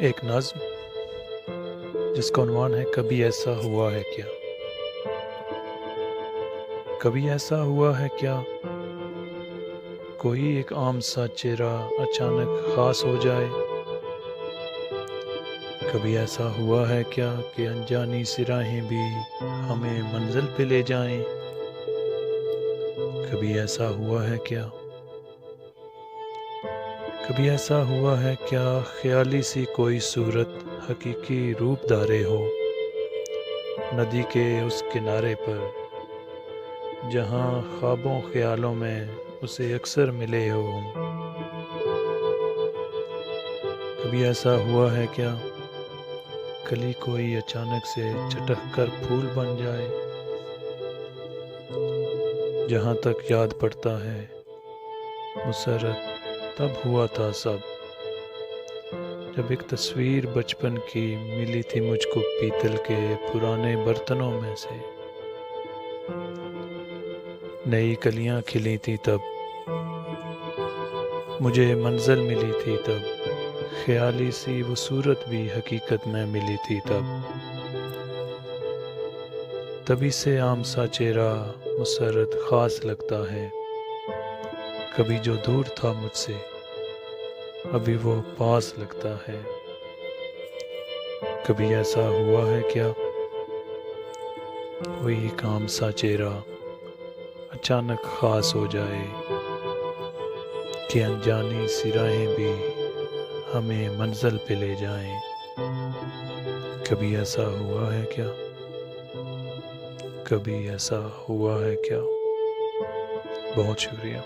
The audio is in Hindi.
एक नज़्म जिसका उन्वान है कभी ऐसा हुआ है क्या। कभी ऐसा हुआ है क्या, कोई एक आम सा चेहरा अचानक खास हो जाए। कभी ऐसा हुआ है क्या कि अनजानी सी राहें भी हमें मंजिल पे ले जाएं। कभी ऐसा हुआ है क्या, कभी ऐसा हुआ है क्या, ख्याली सी कोई सूरत हकीकी रूप धारे हो। नदी के उस किनारे पर जहाँ ख्वाबों ख्यालों में उसे अक्सर मिले हो हम। कभी ऐसा हुआ है क्या, कली कोई अचानक से चटक कर फूल बन जाए। जहाँ तक याद पड़ता है मुसर्रत तब हुआ था सब, जब एक तस्वीर बचपन की मिली थी मुझको पीतल के पुराने बर्तनों में से। नई कलियां खिली थी तब, मुझे मंजिल मिली थी तब, ख्याली सी वो सूरत भी हकीकत में मिली थी तब। तभी से आम सा चेहरा मुसर्रत खास लगता है। कभी जो दूर था मुझसे अभी वो पास लगता है। कभी ऐसा हुआ है क्या, कोई एक आम सा चेहरा अचानक खास हो जाए कि अनजानी सी राहें भी हमें मंजिल पे ले जाएं। कभी ऐसा हुआ है क्या, कभी ऐसा हुआ है क्या। बहुत शुक्रिया।